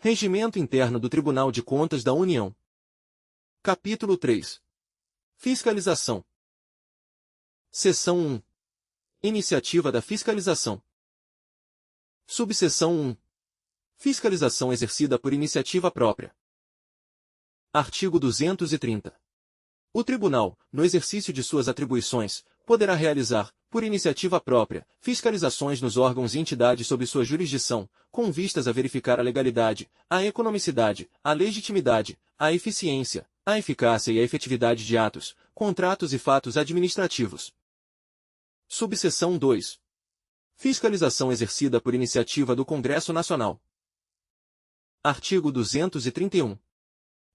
Regimento Interno do Tribunal de Contas da União. Capítulo 3. Fiscalização. Seção 1. Iniciativa da fiscalização. Subseção 1. Fiscalização exercida por iniciativa própria. Artigo 230. O Tribunal, no exercício de suas atribuições, poderá realizar, por iniciativa própria, fiscalizações nos órgãos e entidades sob sua jurisdição, com vistas a verificar a legalidade, a economicidade, a legitimidade, a eficiência, a eficácia e a efetividade de atos, contratos e fatos administrativos. Subseção 2. Fiscalização exercida por iniciativa do Congresso Nacional. Artigo 231.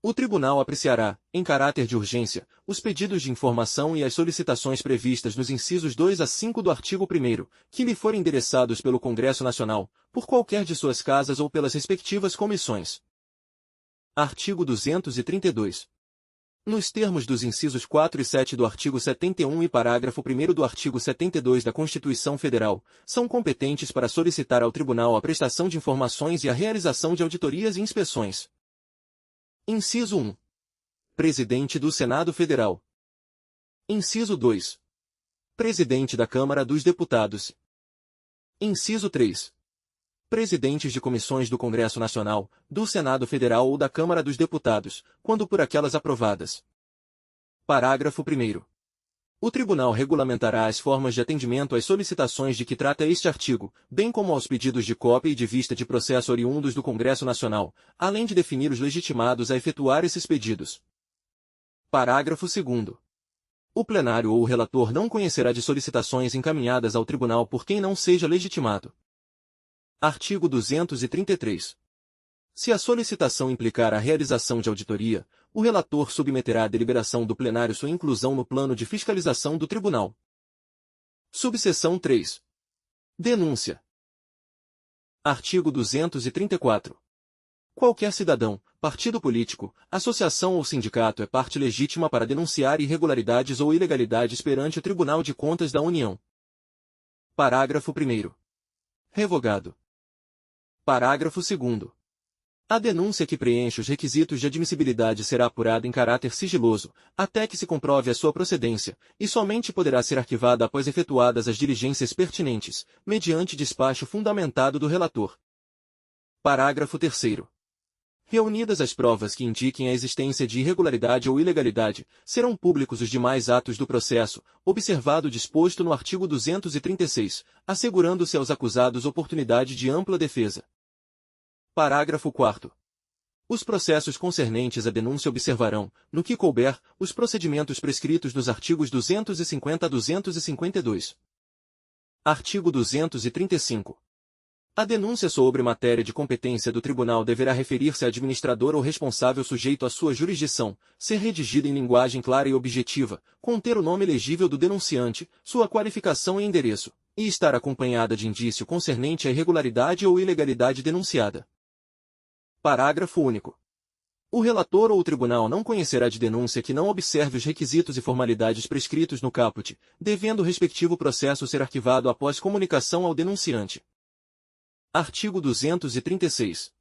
O Tribunal apreciará, em caráter de urgência, os pedidos de informação e as solicitações previstas nos incisos 2 a 5 do artigo 1º, que lhe forem endereçados pelo Congresso Nacional, por qualquer de suas casas ou pelas respectivas comissões. Artigo 232. Nos termos dos incisos 4 e 7 do artigo 71 e parágrafo 1º do artigo 72 da Constituição Federal, são competentes para solicitar ao Tribunal a prestação de informações e a realização de auditorias e inspeções. Inciso 1. Presidente do Senado Federal. Inciso 2. Presidente da Câmara dos Deputados. Inciso 3. Presidentes de comissões do Congresso Nacional, do Senado Federal ou da Câmara dos Deputados, quando por aquelas aprovadas. Parágrafo 1º. O Tribunal regulamentará as formas de atendimento às solicitações de que trata este artigo, bem como aos pedidos de cópia e de vista de processo oriundos do Congresso Nacional, além de definir os legitimados a efetuar esses pedidos. Parágrafo 2º. O plenário ou o relator não conhecerá de solicitações encaminhadas ao Tribunal por quem não seja legitimado. Artigo 233. Se a solicitação implicar a realização de auditoria, o relator submeterá à deliberação do plenário sua inclusão no plano de fiscalização do Tribunal. Subseção 3. Denúncia. Artigo 234. Qualquer cidadão, partido político, associação ou sindicato é parte legítima para denunciar irregularidades ou ilegalidades perante o Tribunal de Contas da União. Parágrafo 1º. Revogado. Parágrafo 2º. A denúncia que preenche os requisitos de admissibilidade será apurada em caráter sigiloso, até que se comprove a sua procedência, e somente poderá ser arquivada após efetuadas as diligências pertinentes, mediante despacho fundamentado do relator. Parágrafo 3º. Reunidas as provas que indiquem a existência de irregularidade ou ilegalidade, serão públicos os demais atos do processo, observado o disposto no artigo 236, assegurando-se aos acusados oportunidade de ampla defesa. Parágrafo 4º. Os processos concernentes à denúncia observarão, no que couber, os procedimentos prescritos nos artigos 250 a 252. Artigo 235. A denúncia sobre matéria de competência do Tribunal deverá referir-se a administrador ou responsável sujeito à sua jurisdição, ser redigida em linguagem clara e objetiva, conter o nome legível do denunciante, sua qualificação e endereço, e estar acompanhada de indício concernente à irregularidade ou ilegalidade denunciada. Parágrafo único. O relator ou o tribunal não conhecerá de denúncia que não observe os requisitos e formalidades prescritos no caput, devendo o respectivo processo ser arquivado após comunicação ao denunciante. Artigo 236.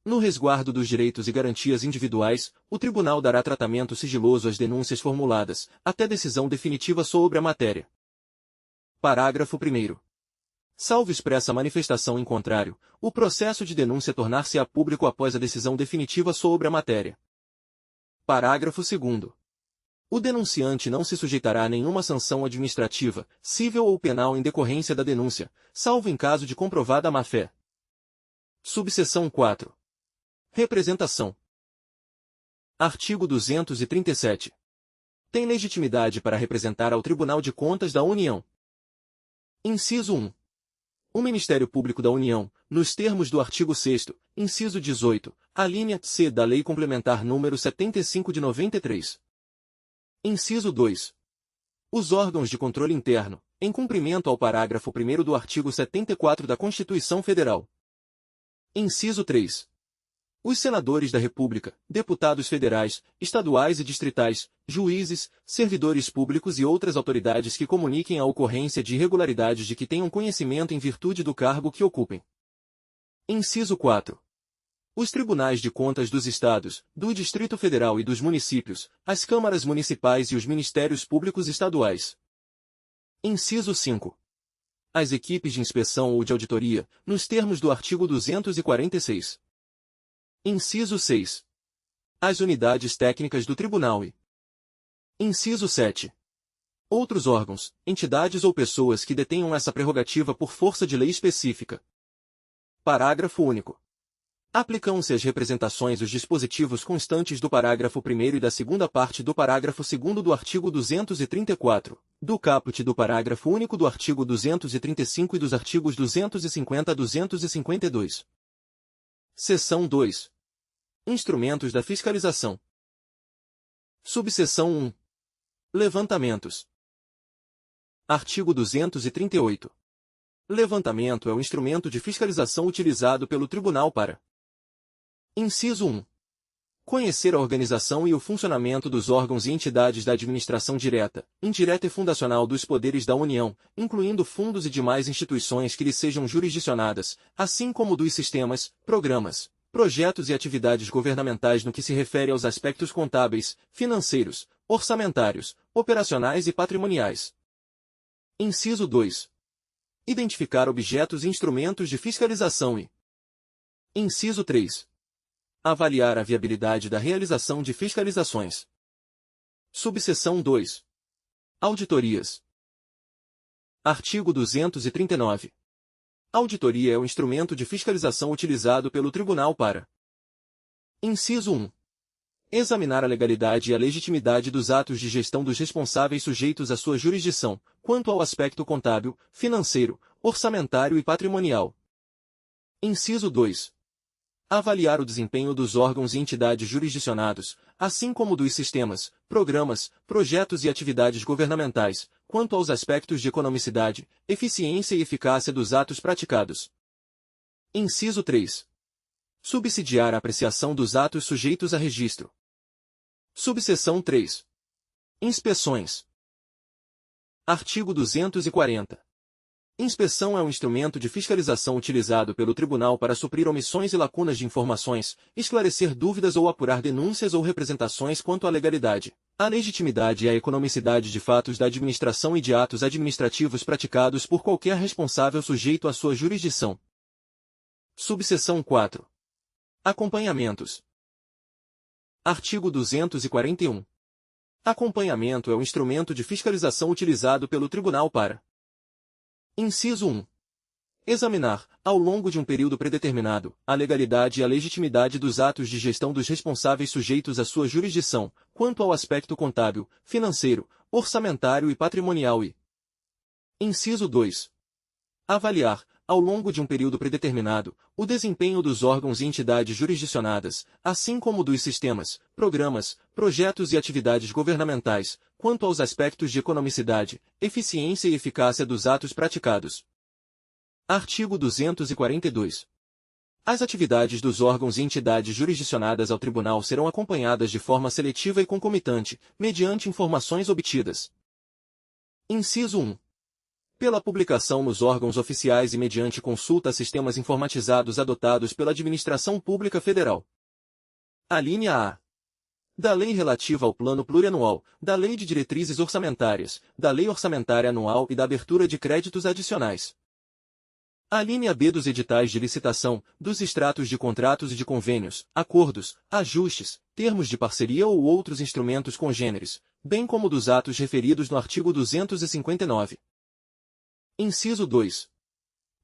No resguardo dos direitos e garantias individuais, o tribunal dará tratamento sigiloso às denúncias formuladas, até decisão definitiva sobre a matéria. Parágrafo 1º. Salvo expressa manifestação em contrário, o processo de denúncia tornar-se-á público após a decisão definitiva sobre a matéria. Parágrafo 2º. O denunciante não se sujeitará a nenhuma sanção administrativa, civil ou penal em decorrência da denúncia, salvo em caso de comprovada má-fé. Subseção 4. Representação. Artigo 237. Tem legitimidade para representar ao Tribunal de Contas da União. Inciso 1. O Ministério Público da União, nos termos do artigo 6º, inciso 18, alínea C da Lei Complementar nº 75 de 93. Inciso 2. Os órgãos de controle interno, em cumprimento ao parágrafo 1º do artigo 74 da Constituição Federal. Inciso 3. Os senadores da República, deputados federais, estaduais e distritais, juízes, servidores públicos e outras autoridades que comuniquem a ocorrência de irregularidades de que tenham conhecimento em virtude do cargo que ocupem. Inciso 4. Os tribunais de contas dos estados, do Distrito Federal e dos municípios, as câmaras municipais e os ministérios públicos estaduais. Inciso 5. As equipes de inspeção ou de auditoria, nos termos do artigo 246. Inciso 6. As unidades técnicas do tribunal e. Inciso 7. Outros órgãos, entidades ou pessoas que detenham essa prerrogativa por força de lei específica. Parágrafo único. Aplicam-se às representações os dispositivos constantes do parágrafo 1º e da segunda parte do parágrafo 2º do artigo 234, do caput do parágrafo único do artigo 235 e dos artigos 250 a 252. Seção 2. Instrumentos da fiscalização. Subseção 1. Levantamentos. Artigo 238. Levantamento é o instrumento de fiscalização utilizado pelo tribunal para: Inciso 1. Conhecer a organização e o funcionamento dos órgãos e entidades da administração direta, indireta e fundacional dos poderes da União, incluindo fundos e demais instituições que lhe sejam jurisdicionadas, assim como dos sistemas, programas, projetos e atividades governamentais no que se refere aos aspectos contábeis, financeiros, orçamentários, operacionais e patrimoniais. Inciso 2. Identificar objetos e instrumentos de fiscalização e. Inciso 3. Avaliar a viabilidade da realização de fiscalizações. Subseção 2. Auditorias. Artigo 239. Auditoria é o instrumento de fiscalização utilizado pelo tribunal para: Inciso 1. Examinar a legalidade e a legitimidade dos atos de gestão dos responsáveis sujeitos à sua jurisdição, quanto ao aspecto contábil, financeiro, orçamentário e patrimonial. Inciso 2. Avaliar o desempenho dos órgãos e entidades jurisdicionados, assim como dos sistemas, programas, projetos e atividades governamentais, quanto aos aspectos de economicidade, eficiência e eficácia dos atos praticados. Inciso 3. Subsidiar a apreciação dos atos sujeitos a registro. Subseção 3. Inspeções. Artigo 240. Inspeção é um instrumento de fiscalização utilizado pelo tribunal para suprir omissões e lacunas de informações, esclarecer dúvidas ou apurar denúncias ou representações quanto à legalidade, à legitimidade e à economicidade de fatos da administração e de atos administrativos praticados por qualquer responsável sujeito à sua jurisdição. Subseção 4. Acompanhamentos. Artigo 241. Acompanhamento é o instrumento de fiscalização utilizado pelo tribunal para: Inciso 1. Examinar, ao longo de um período predeterminado, a legalidade e a legitimidade dos atos de gestão dos responsáveis sujeitos à sua jurisdição, quanto ao aspecto contábil, financeiro, orçamentário e patrimonial e. Inciso 2. Avaliar, ao longo de um período predeterminado, o desempenho dos órgãos e entidades jurisdicionadas, assim como dos sistemas, programas, projetos e atividades governamentais, quanto aos aspectos de economicidade, eficiência e eficácia dos atos praticados. Artigo 242. As atividades dos órgãos e entidades jurisdicionadas ao tribunal serão acompanhadas de forma seletiva e concomitante, mediante informações obtidas. Inciso 1. Pela publicação nos órgãos oficiais e mediante consulta a sistemas informatizados adotados pela Administração Pública Federal. Alínea A. Da Lei relativa ao Plano Plurianual, da Lei de Diretrizes Orçamentárias, da Lei Orçamentária Anual e da abertura de créditos adicionais. Alínea B dos editais de licitação, dos extratos de contratos e de convênios, acordos, ajustes, termos de parceria ou outros instrumentos congêneres, bem como dos atos referidos no artigo 259. Inciso 2.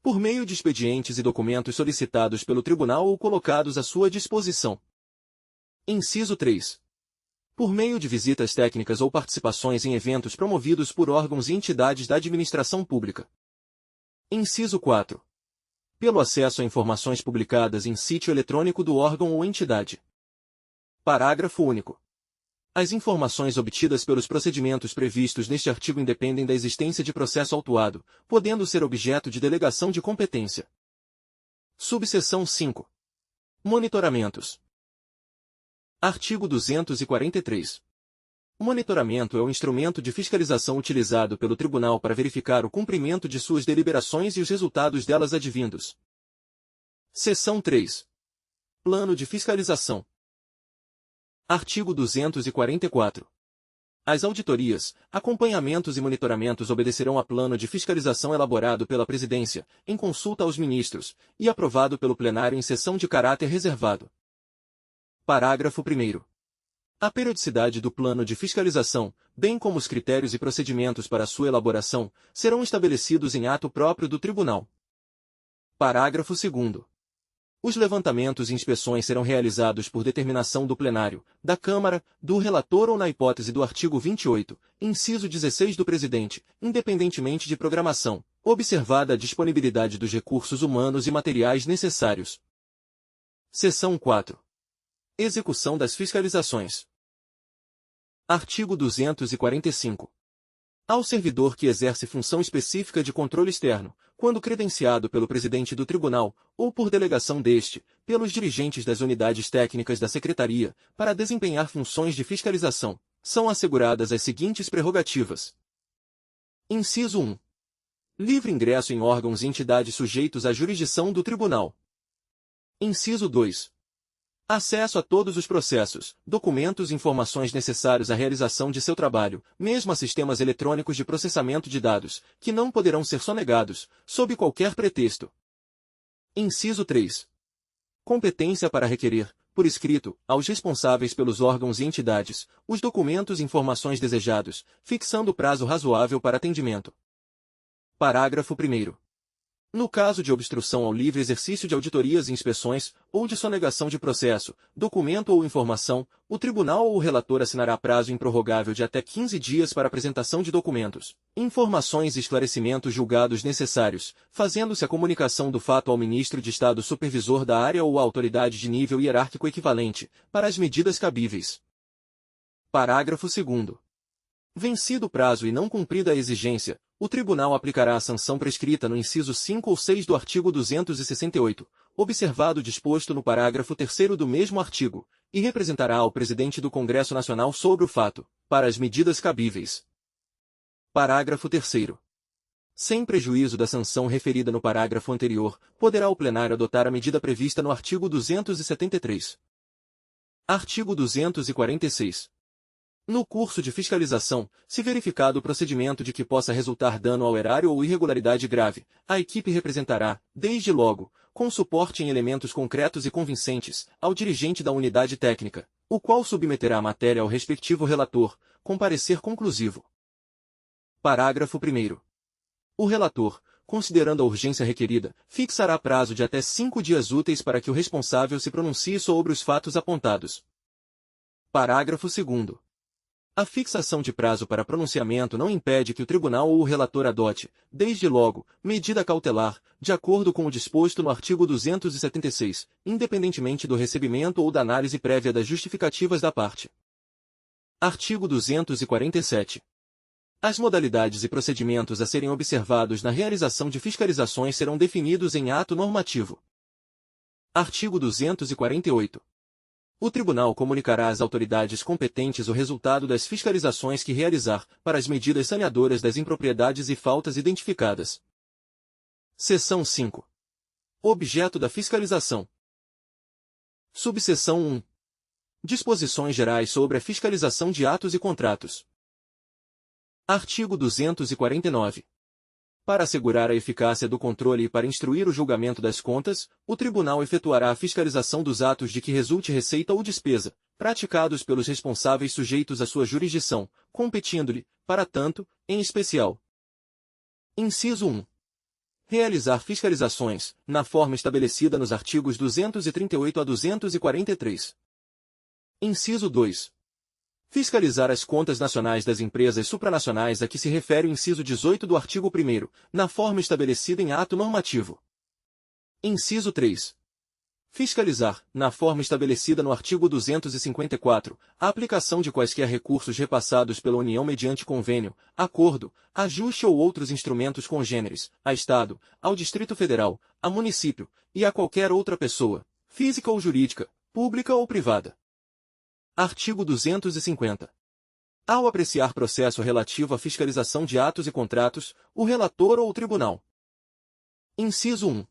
Por meio de expedientes e documentos solicitados pelo tribunal ou colocados à sua disposição. Inciso 3. Por meio de visitas técnicas ou participações em eventos promovidos por órgãos e entidades da administração pública. Inciso 4. Pelo acesso a informações publicadas em sítio eletrônico do órgão ou entidade. Parágrafo único. As informações obtidas pelos procedimentos previstos neste artigo independem da existência de processo autuado, podendo ser objeto de delegação de competência. Subseção 5. Monitoramentos. Artigo 243. O monitoramento é o instrumento de fiscalização utilizado pelo tribunal para verificar o cumprimento de suas deliberações e os resultados delas advindos. Seção 3. Plano de fiscalização. Artigo 244. As auditorias, acompanhamentos e monitoramentos obedecerão a plano de fiscalização elaborado pela Presidência, em consulta aos ministros, e aprovado pelo plenário em sessão de caráter reservado. Parágrafo 1º. A periodicidade do plano de fiscalização, bem como os critérios e procedimentos para sua elaboração, serão estabelecidos em ato próprio do Tribunal. Parágrafo 2º. Os levantamentos e inspeções serão realizados por determinação do plenário, da Câmara, do relator ou na hipótese do artigo 28, inciso 16 do Presidente, independentemente de programação, observada a disponibilidade dos recursos humanos e materiais necessários. Seção 4. Execução das fiscalizações. Artigo 245. Ao servidor que exerce função específica de controle externo, quando credenciado pelo presidente do tribunal, ou por delegação deste, pelos dirigentes das unidades técnicas da Secretaria, para desempenhar funções de fiscalização, são asseguradas as seguintes prerrogativas. Inciso 1. Livre ingresso em órgãos e entidades sujeitos à jurisdição do tribunal. Inciso 2. Acesso a todos os processos, documentos e informações necessários à realização de seu trabalho, mesmo a sistemas eletrônicos de processamento de dados, que não poderão ser sonegados, sob qualquer pretexto. Inciso 3. Competência para requerer, por escrito, aos responsáveis pelos órgãos e entidades, os documentos e informações desejados, fixando prazo razoável para atendimento. Parágrafo 1º. No caso de obstrução ao livre exercício de auditorias e inspeções, ou de sonegação de processo, documento ou informação, o tribunal ou o relator assinará prazo improrrogável de até 15 dias para apresentação de documentos, informações e esclarecimentos julgados necessários, fazendo-se a comunicação do fato ao ministro de Estado supervisor da área ou à autoridade de nível hierárquico equivalente, para as medidas cabíveis. Parágrafo 2º. Vencido o prazo e não cumprida a exigência, o tribunal aplicará a sanção prescrita no inciso 5 ou 6 do artigo 268, observado o disposto no parágrafo 3º do mesmo artigo, e representará ao presidente do Congresso Nacional sobre o fato, para as medidas cabíveis. Parágrafo 3º. Sem prejuízo da sanção referida no parágrafo anterior, poderá o plenário adotar a medida prevista no artigo 273. Artigo 246. No curso de fiscalização, se verificado o procedimento de que possa resultar dano ao erário ou irregularidade grave, a equipe representará, desde logo, com suporte em elementos concretos e convincentes, ao dirigente da unidade técnica, o qual submeterá a matéria ao respectivo relator, com parecer conclusivo. Parágrafo 1º. O relator, considerando a urgência requerida, fixará prazo de até 5 dias úteis para que o responsável se pronuncie sobre os fatos apontados. Parágrafo 2º. A fixação de prazo para pronunciamento não impede que o tribunal ou o relator adote, desde logo, medida cautelar, de acordo com o disposto no artigo 276, independentemente do recebimento ou da análise prévia das justificativas da parte. Artigo 247. As modalidades e procedimentos a serem observados na realização de fiscalizações serão definidos em ato normativo. Artigo 248. O tribunal comunicará às autoridades competentes o resultado das fiscalizações que realizar, para as medidas saneadoras das impropriedades e faltas identificadas. Seção 5. Objeto da fiscalização. Subseção 1. Disposições gerais sobre a fiscalização de atos e contratos. Artigo 249. Para assegurar a eficácia do controle e para instruir o julgamento das contas, o tribunal efetuará a fiscalização dos atos de que resulte receita ou despesa, praticados pelos responsáveis sujeitos à sua jurisdição, competindo-lhe, para tanto, em especial. Inciso 1. Realizar fiscalizações, na forma estabelecida nos artigos 238 a 243. Inciso 2. Fiscalizar as contas nacionais das empresas supranacionais a que se refere o inciso 18 do artigo 1º, na forma estabelecida em ato normativo. Inciso 3. Fiscalizar, na forma estabelecida no artigo 254, a aplicação de quaisquer recursos repassados pela União mediante convênio, acordo, ajuste ou outros instrumentos congêneres, a Estado, ao Distrito Federal, a município, e a qualquer outra pessoa, física ou jurídica, pública ou privada. Artigo 250. Ao apreciar processo relativo à fiscalização de atos e contratos, o relator ou o tribunal. Inciso 1.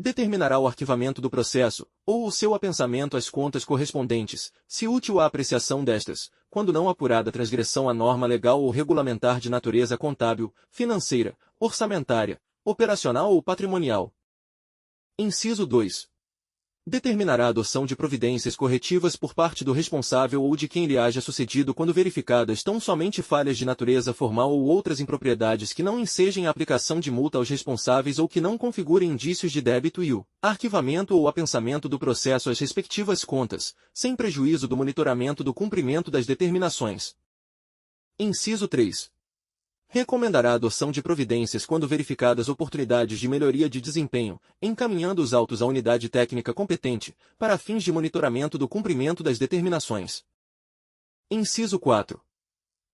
Determinará o arquivamento do processo, ou o seu apensamento às contas correspondentes, se útil a apreciação destas, quando não apurada transgressão à norma legal ou regulamentar de natureza contábil, financeira, orçamentária, operacional ou patrimonial. Inciso 2. Determinará a adoção de providências corretivas por parte do responsável ou de quem lhe haja sucedido quando verificadas tão somente falhas de natureza formal ou outras impropriedades que não ensejem a aplicação de multa aos responsáveis ou que não configurem indícios de débito e o arquivamento ou apensamento do processo às respectivas contas, sem prejuízo do monitoramento do cumprimento das determinações. Inciso 3. Recomendará a adoção de providências quando verificadas oportunidades de melhoria de desempenho, encaminhando os autos à unidade técnica competente, para fins de monitoramento do cumprimento das determinações. Inciso 4.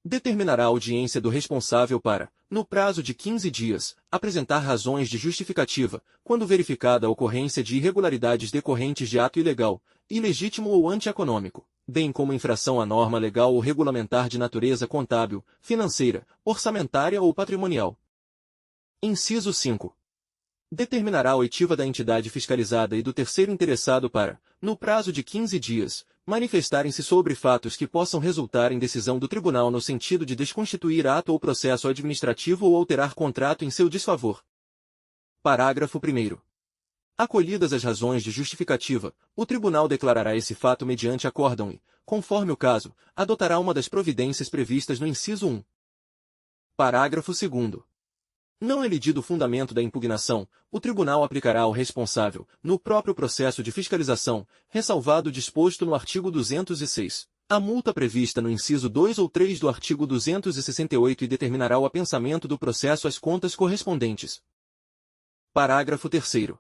Determinará a audiência do responsável para, no prazo de 15 dias, apresentar razões de justificativa, quando verificada a ocorrência de irregularidades decorrentes de ato ilegal, ilegítimo ou antieconômico, bem como infração à norma legal ou regulamentar de natureza contábil, financeira, orçamentária ou patrimonial. Inciso 5. Determinará a oitiva da entidade fiscalizada e do terceiro interessado para, no prazo de 15 dias, manifestarem-se sobre fatos que possam resultar em decisão do tribunal no sentido de desconstituir ato ou processo administrativo ou alterar contrato em seu desfavor. Parágrafo 1º. Acolhidas as razões de justificativa, o tribunal declarará esse fato mediante acórdão e, conforme o caso, adotará uma das providências previstas no inciso 1. Parágrafo 2º. Não elidido o fundamento da impugnação, o tribunal aplicará ao responsável, no próprio processo de fiscalização, ressalvado o disposto no artigo 206, a multa prevista no inciso 2 ou 3 do artigo 268 e determinará o apensamento do processo às contas correspondentes. Parágrafo 3º.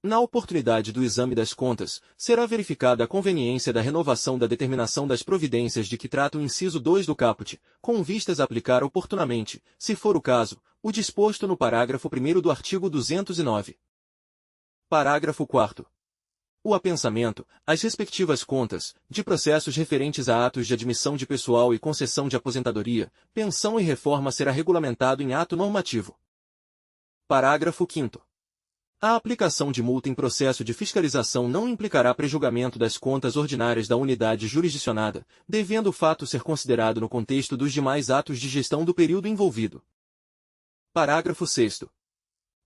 Na oportunidade do exame das contas, será verificada a conveniência da renovação da determinação das providências de que trata o inciso 2 do caput, com vistas a aplicar oportunamente, se for o caso, o disposto no parágrafo 1º do artigo 209. Parágrafo 4º. O apensamento, as respectivas contas, de processos referentes a atos de admissão de pessoal e concessão de aposentadoria, pensão e reforma será regulamentado em ato normativo. Parágrafo 5º. A aplicação de multa em processo de fiscalização não implicará prejulgamento das contas ordinárias da unidade jurisdicionada, devendo o fato ser considerado no contexto dos demais atos de gestão do período envolvido. Parágrafo 6º.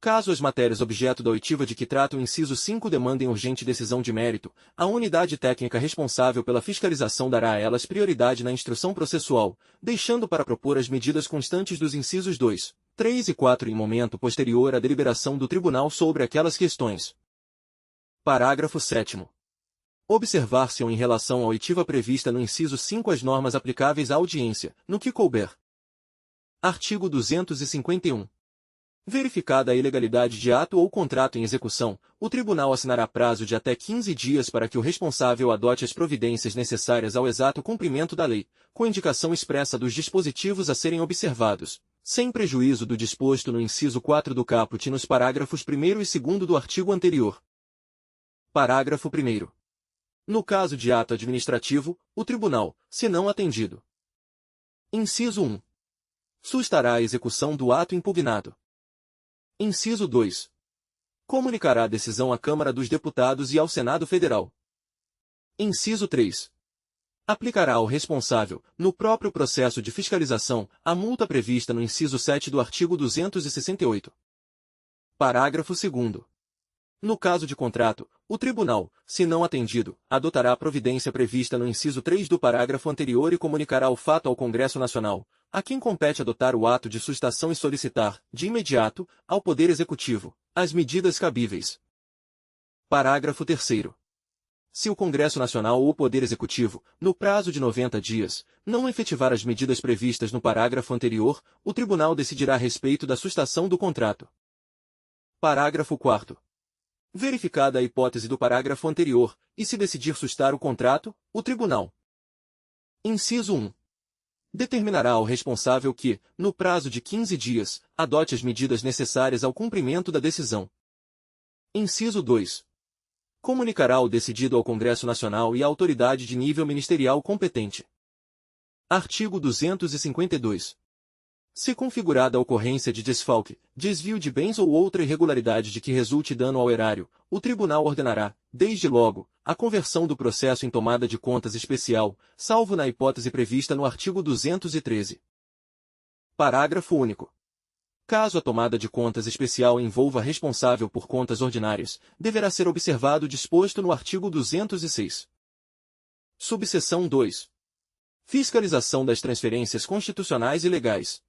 Caso as matérias objeto da oitiva de que trata o inciso 5 demandem urgente decisão de mérito, a unidade técnica responsável pela fiscalização dará a elas prioridade na instrução processual, deixando para propor as medidas constantes dos incisos 2, 3 e 4 em momento posterior à deliberação do tribunal sobre aquelas questões. Parágrafo 7º. Observar-se-ão em relação à oitiva prevista no inciso 5 as normas aplicáveis à audiência, no que couber. Artigo 251. Verificada a ilegalidade de ato ou contrato em execução, o tribunal assinará prazo de até 15 dias para que o responsável adote as providências necessárias ao exato cumprimento da lei, com indicação expressa dos dispositivos a serem observados, sem prejuízo do disposto no inciso 4 do caput e nos parágrafos 1º e 2º do artigo anterior. Parágrafo 1º. No caso de ato administrativo, o tribunal, se não atendido. Inciso 1. Sustará a execução do ato impugnado. Inciso 2. Comunicará a decisão à Câmara dos Deputados e ao Senado Federal. Inciso 3. Aplicará ao responsável, no próprio processo de fiscalização, a multa prevista no inciso 7 do artigo 268. Parágrafo 2º. No caso de contrato, o tribunal, se não atendido, adotará a providência prevista no inciso 3 do parágrafo anterior e comunicará o fato ao Congresso Nacional, a quem compete adotar o ato de sustação e solicitar, de imediato, ao Poder Executivo, as medidas cabíveis. Parágrafo 3º. Se o Congresso Nacional ou o Poder Executivo, no prazo de 90 dias, não efetivar as medidas previstas no parágrafo anterior, o tribunal decidirá a respeito da sustação do contrato. Parágrafo 4º. Verificada a hipótese do parágrafo anterior, e se decidir sustar o contrato, o tribunal. Inciso 1. Determinará ao responsável que, no prazo de 15 dias, adote as medidas necessárias ao cumprimento da decisão. Inciso 2. Comunicará o decidido ao Congresso Nacional e à autoridade de nível ministerial competente. Artigo 252. Se configurada a ocorrência de desfalque, desvio de bens ou outra irregularidade de que resulte dano ao erário, o tribunal ordenará, desde logo, a conversão do processo em tomada de contas especial, salvo na hipótese prevista no artigo 213. Parágrafo único. Caso a tomada de contas especial envolva responsável por contas ordinárias, deverá ser observado o disposto no artigo 206. Subseção 2. Fiscalização das transferências constitucionais e legais.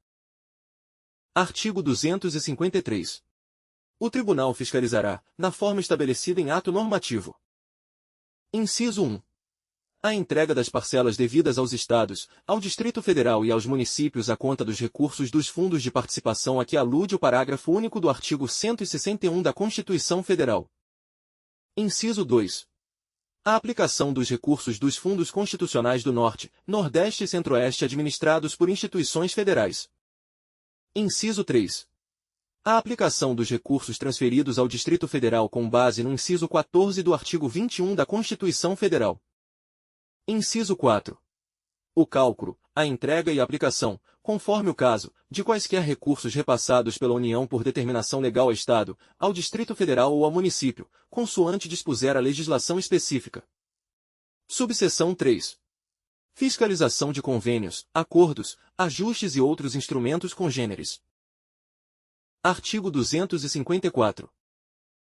Artigo 253. O Tribunal fiscalizará, na forma estabelecida em ato normativo. Inciso 1. A entrega das parcelas devidas aos Estados, ao Distrito Federal e aos municípios à conta dos recursos dos fundos de participação a que alude o parágrafo único do artigo 161 da Constituição Federal. Inciso 2. A aplicação dos recursos dos fundos constitucionais do Norte, Nordeste e Centro-Oeste administrados por instituições federais. Inciso 3. A aplicação dos recursos transferidos ao Distrito Federal com base no inciso 14 do artigo 21 da Constituição Federal. Inciso 4. O cálculo, a entrega e a aplicação, conforme o caso, de quaisquer recursos repassados pela União por determinação legal ao Estado, ao Distrito Federal ou ao município, consoante dispuser a legislação específica. Subseção 3. Fiscalização de convênios, acordos, ajustes e outros instrumentos congêneres. Artigo 254.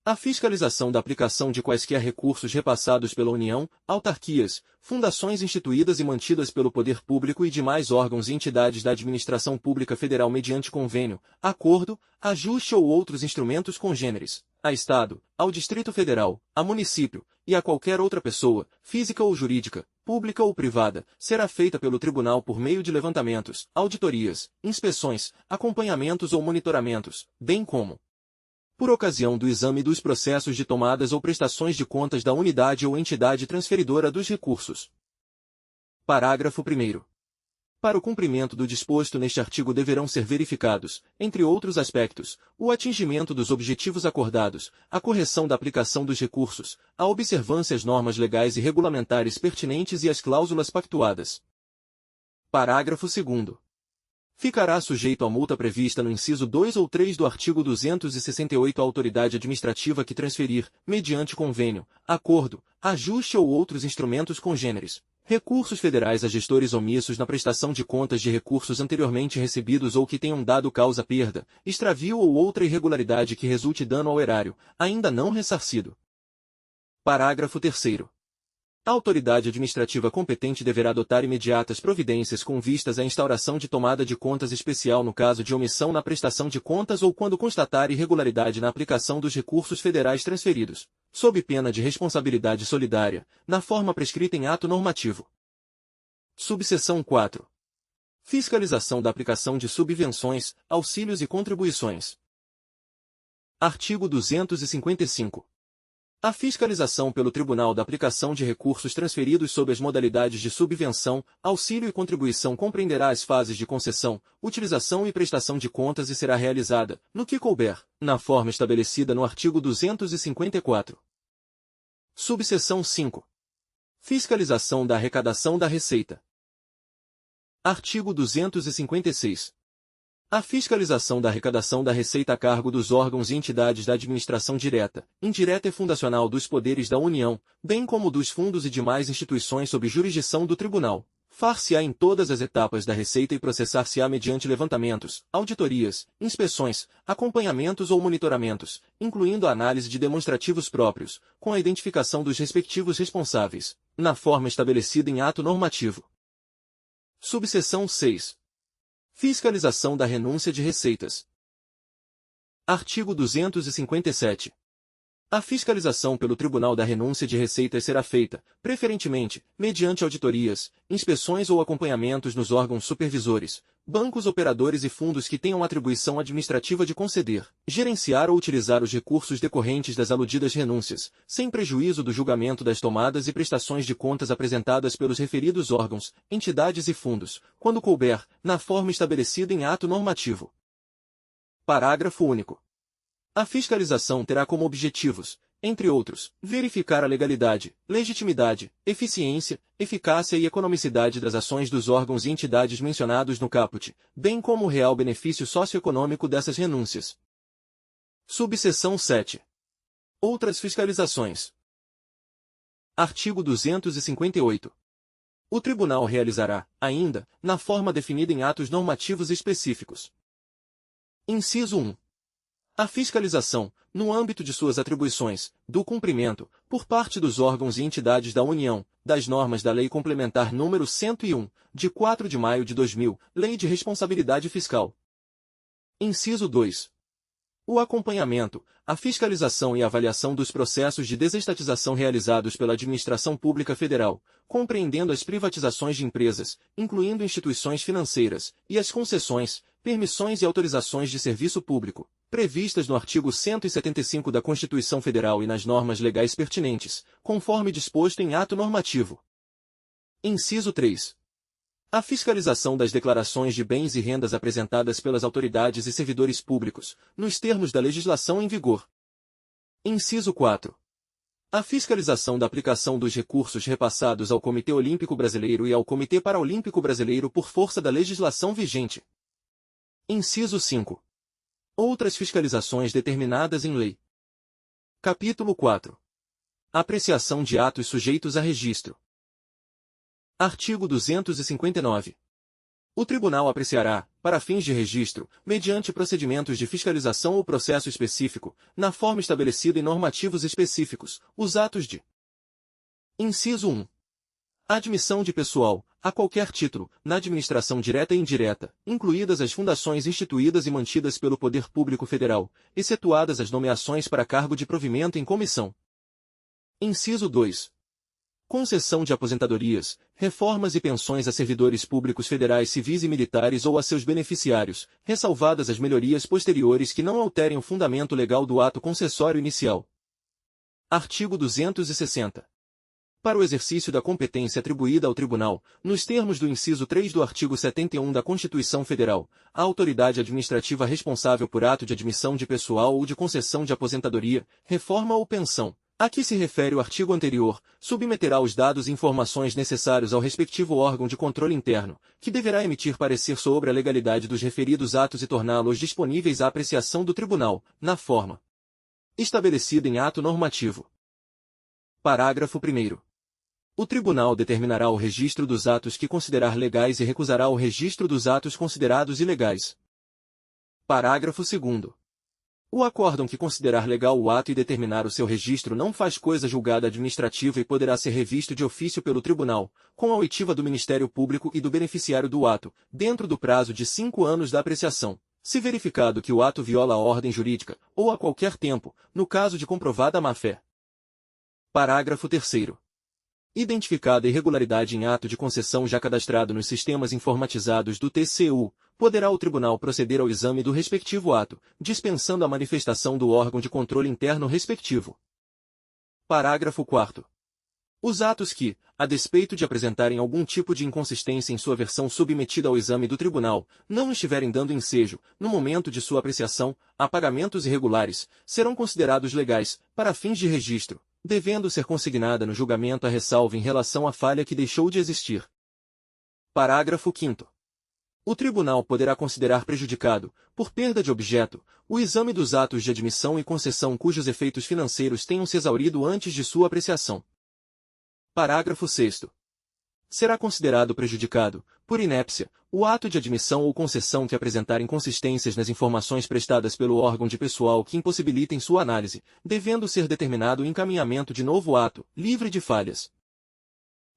A fiscalização da aplicação de quaisquer recursos repassados pela União, autarquias, fundações instituídas e mantidas pelo Poder Público e demais órgãos e entidades da administração pública federal mediante convênio, acordo, ajuste ou outros instrumentos congêneres, a Estado, ao Distrito Federal, a município, e a qualquer outra pessoa, física ou jurídica, pública ou privada, será feita pelo Tribunal por meio de levantamentos, auditorias, inspeções, acompanhamentos ou monitoramentos, bem como por ocasião do exame dos processos de tomadas ou prestações de contas da unidade ou entidade transferidora dos recursos. Parágrafo 1º. Para o cumprimento do disposto neste artigo deverão ser verificados, entre outros aspectos, o atingimento dos objetivos acordados, a correção da aplicação dos recursos, a observância às normas legais e regulamentares pertinentes e às cláusulas pactuadas. Parágrafo 2º. Ficará sujeito à multa prevista no inciso 2 ou 3 do artigo 268 a autoridade administrativa que transferir, mediante convênio, acordo, ajuste ou outros instrumentos congêneres, recursos federais a gestores omissos na prestação de contas de recursos anteriormente recebidos ou que tenham dado causa perda, extravio ou outra irregularidade que resulte dano ao erário, ainda não ressarcido. Parágrafo 3º. A autoridade administrativa competente deverá adotar imediatas providências com vistas à instauração de tomada de contas especial no caso de omissão na prestação de contas ou quando constatar irregularidade na aplicação dos recursos federais transferidos, sob pena de responsabilidade solidária, na forma prescrita em ato normativo. Subseção 4. Fiscalização da aplicação de subvenções, auxílios e contribuições. Artigo 255. A fiscalização pelo Tribunal da aplicação de recursos transferidos sob as modalidades de subvenção, auxílio e contribuição compreenderá as fases de concessão, utilização e prestação de contas e será realizada, no que couber, na forma estabelecida no artigo 254. Subseção 5. Fiscalização da arrecadação da Receita. Artigo 256. A fiscalização da arrecadação da receita a cargo dos órgãos e entidades da administração direta, indireta e fundacional dos poderes da União, bem como dos fundos e demais instituições sob jurisdição do Tribunal, far-se-á em todas as etapas da receita e processar-se-á mediante levantamentos, auditorias, inspeções, acompanhamentos ou monitoramentos, incluindo a análise de demonstrativos próprios, com a identificação dos respectivos responsáveis, na forma estabelecida em ato normativo. Subseção 6. Fiscalização da renúncia de receitas. Artigo 257. A fiscalização pelo Tribunal da Renúncia de Receitas será feita, preferentemente, mediante auditorias, inspeções ou acompanhamentos nos órgãos supervisores, bancos operadores e fundos que tenham atribuição administrativa de conceder, gerenciar ou utilizar os recursos decorrentes das aludidas renúncias, sem prejuízo do julgamento das tomadas e prestações de contas apresentadas pelos referidos órgãos, entidades e fundos, quando couber, na forma estabelecida em ato normativo. Parágrafo único. A fiscalização terá como objetivos, entre outros, verificar a legalidade, legitimidade, eficiência, eficácia e economicidade das ações dos órgãos e entidades mencionados no caput, bem como o real benefício socioeconômico dessas renúncias. Subseção 7. Outras fiscalizações. Artigo 258. O Tribunal realizará, ainda, na forma definida em atos normativos específicos. Inciso 1. A fiscalização, no âmbito de suas atribuições, do cumprimento, por parte dos órgãos e entidades da União, das normas da Lei Complementar nº 101, de 4 de maio de 2000, Lei de Responsabilidade Fiscal. Inciso 2. O acompanhamento, a fiscalização e avaliação dos processos de desestatização realizados pela Administração Pública Federal, compreendendo as privatizações de empresas, incluindo instituições financeiras, e as concessões, permissões e autorizações de serviço público, previstas no artigo 175 da Constituição Federal e nas normas legais pertinentes, conforme disposto em ato normativo. Inciso 3. A fiscalização das declarações de bens e rendas apresentadas pelas autoridades e servidores públicos, nos termos da legislação em vigor. Inciso 4. A fiscalização da aplicação dos recursos repassados ao Comitê Olímpico Brasileiro e ao Comitê Paralímpico Brasileiro por força da legislação vigente. Inciso 5. Outras fiscalizações determinadas em lei. Capítulo 4. Apreciação de atos sujeitos a registro. Artigo 259. O Tribunal apreciará, para fins de registro, mediante procedimentos de fiscalização ou processo específico, na forma estabelecida em normativos específicos, os atos de: Inciso 1. Admissão de pessoal, a qualquer título, na administração direta e indireta, incluídas as fundações instituídas e mantidas pelo Poder Público Federal, excetuadas as nomeações para cargo de provimento em comissão. Inciso 2. Concessão de aposentadorias, reformas e pensões a servidores públicos federais civis e militares ou a seus beneficiários, ressalvadas as melhorias posteriores que não alterem o fundamento legal do ato concessório inicial. Artigo 260. Para o exercício da competência atribuída ao Tribunal, nos termos do inciso 3 do artigo 71 da Constituição Federal, a autoridade administrativa responsável por ato de admissão de pessoal ou de concessão de aposentadoria, reforma ou pensão, a que se refere o artigo anterior, submeterá os dados e informações necessários ao respectivo órgão de controle interno, que deverá emitir parecer sobre a legalidade dos referidos atos e torná-los disponíveis à apreciação do Tribunal, na forma estabelecida em ato normativo. Parágrafo 1º. O Tribunal determinará o registro dos atos que considerar legais e recusará o registro dos atos considerados ilegais. Parágrafo 2º. O acórdão que considerar legal o ato e determinar o seu registro não faz coisa julgada administrativa e poderá ser revisto de ofício pelo Tribunal, com a oitiva do Ministério Público e do beneficiário do ato, dentro do prazo de 5 anos da apreciação, se verificado que o ato viola a ordem jurídica, ou a qualquer tempo, no caso de comprovada má-fé. Parágrafo 3º. Identificada irregularidade em ato de concessão já cadastrado nos sistemas informatizados do TCU, poderá o Tribunal proceder ao exame do respectivo ato, dispensando a manifestação do órgão de controle interno respectivo. Parágrafo 4º. Os atos que, a despeito de apresentarem algum tipo de inconsistência em sua versão submetida ao exame do Tribunal, não estiverem dando ensejo, no momento de sua apreciação, a pagamentos irregulares, serão considerados legais, para fins de registro, devendo ser consignada no julgamento a ressalva em relação à falha que deixou de existir. Parágrafo 5º. O Tribunal poderá considerar prejudicado, por perda de objeto, o exame dos atos de admissão e concessão cujos efeitos financeiros tenham se exaurido antes de sua apreciação. Parágrafo 6º. Será considerado prejudicado, por inépcia, o ato de admissão ou concessão que apresentar inconsistências nas informações prestadas pelo órgão de pessoal que impossibilitem sua análise, devendo ser determinado o encaminhamento de novo ato, livre de falhas.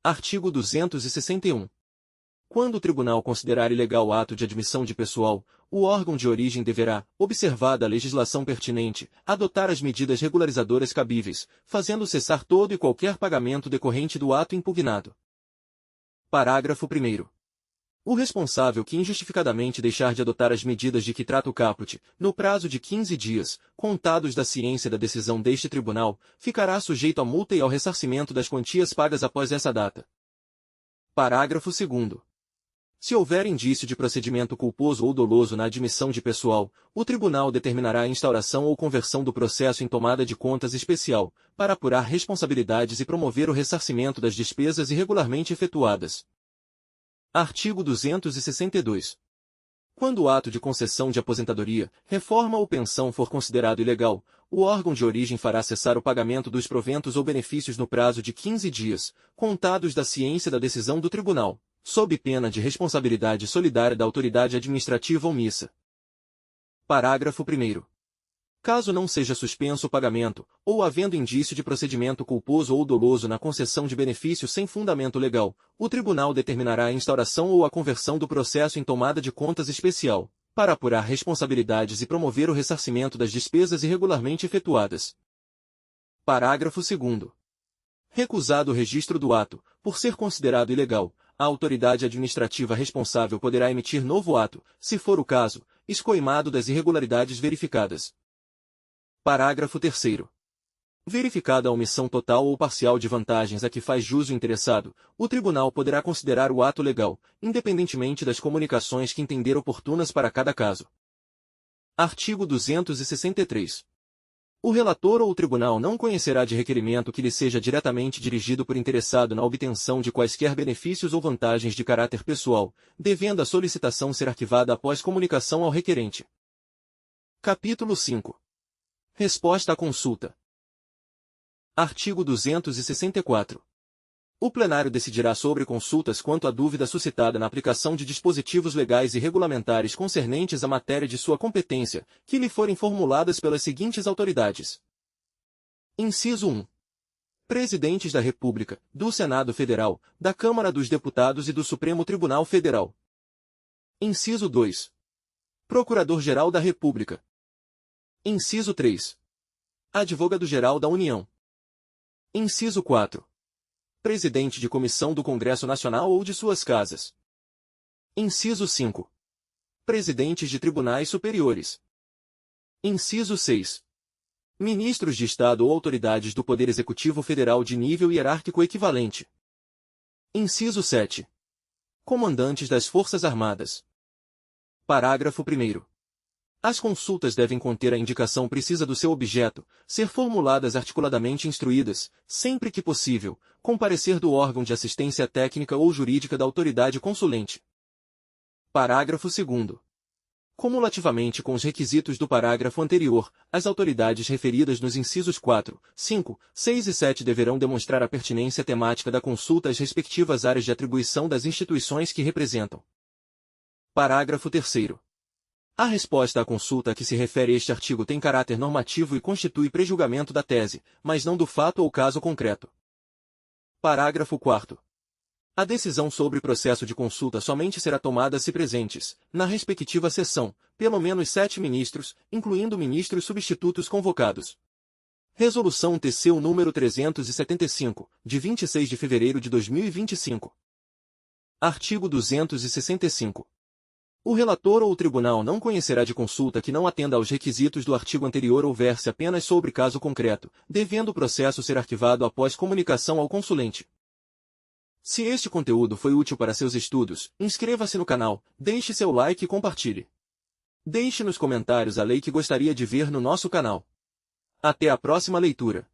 Artigo 261. Quando o Tribunal considerar ilegal o ato de admissão de pessoal, o órgão de origem deverá, observada a legislação pertinente, adotar as medidas regularizadoras cabíveis, fazendo cessar todo e qualquer pagamento decorrente do ato impugnado. Parágrafo 1º. O responsável que injustificadamente deixar de adotar as medidas de que trata o caput, no prazo de 15 dias, contados da ciência da decisão deste Tribunal, ficará sujeito à multa e ao ressarcimento das quantias pagas após essa data. Parágrafo 2º. Se houver indício de procedimento culposo ou doloso na admissão de pessoal, o tribunal determinará a instauração ou conversão do processo em tomada de contas especial, para apurar responsabilidades e promover o ressarcimento das despesas irregularmente efetuadas. Artigo 262. Quando o ato de concessão de aposentadoria, reforma ou pensão for considerado ilegal, o órgão de origem fará cessar o pagamento dos proventos ou benefícios no prazo de 15 dias, contados da ciência da decisão do tribunal, sob pena de responsabilidade solidária da autoridade administrativa omissa. Parágrafo 1º. Caso não seja suspenso o pagamento, ou havendo indício de procedimento culposo ou doloso na concessão de benefício sem fundamento legal, o tribunal determinará a instauração ou a conversão do processo em tomada de contas especial, para apurar responsabilidades e promover o ressarcimento das despesas irregularmente efetuadas. Parágrafo 2º. Recusado o registro do ato, por ser considerado ilegal, a autoridade administrativa responsável poderá emitir novo ato, se for o caso, escoimado das irregularidades verificadas. Parágrafo 3º. Verificada a omissão total ou parcial de vantagens a que faz jus o interessado, o tribunal poderá considerar o ato legal, independentemente das comunicações que entender oportunas para cada caso. Artigo 263. O relator ou o tribunal não conhecerá de requerimento que lhe seja diretamente dirigido por interessado na obtenção de quaisquer benefícios ou vantagens de caráter pessoal, devendo a solicitação ser arquivada após comunicação ao requerente. Capítulo 5. Resposta à consulta. Artigo 264. O plenário decidirá sobre consultas quanto à dúvida suscitada na aplicação de dispositivos legais e regulamentares concernentes à matéria de sua competência, que lhe forem formuladas pelas seguintes autoridades. Inciso 1. Presidentes da República, do Senado Federal, da Câmara dos Deputados e do Supremo Tribunal Federal. Inciso 2. Procurador-Geral da República. Inciso 3. Advogado-Geral da União. Inciso 4. Presidente de Comissão do Congresso Nacional ou de suas casas. Inciso 5. Presidentes de Tribunais Superiores. Inciso 6. Ministros de Estado ou autoridades do Poder Executivo Federal de nível hierárquico equivalente. Inciso 7. Comandantes das Forças Armadas. Parágrafo 1º. As consultas devem conter a indicação precisa do seu objeto, ser formuladas articuladamente instruídas, sempre que possível, com parecer do órgão de assistência técnica ou jurídica da autoridade consulente. Parágrafo 2º. Cumulativamente com os requisitos do parágrafo anterior, as autoridades referidas nos incisos 4, 5, 6 e 7 deverão demonstrar a pertinência temática da consulta às respectivas áreas de atribuição das instituições que representam. Parágrafo 3º. A resposta à consulta a que se refere este artigo tem caráter normativo e constitui prejulgamento da tese, mas não do fato ou caso concreto. Parágrafo 4º. A decisão sobre processo de consulta somente será tomada se presentes, na respectiva sessão, pelo menos 7 ministros, incluindo ministros substitutos convocados. Resolução TCU número 375, de 26 de fevereiro de 2025. Artigo 265. O relator ou o tribunal não conhecerá de consulta que não atenda aos requisitos do artigo anterior ou verse apenas sobre caso concreto, devendo o processo ser arquivado após comunicação ao consulente. Se este conteúdo foi útil para seus estudos, inscreva-se no canal, deixe seu like e compartilhe. Deixe nos comentários a lei que gostaria de ver no nosso canal. Até a próxima leitura.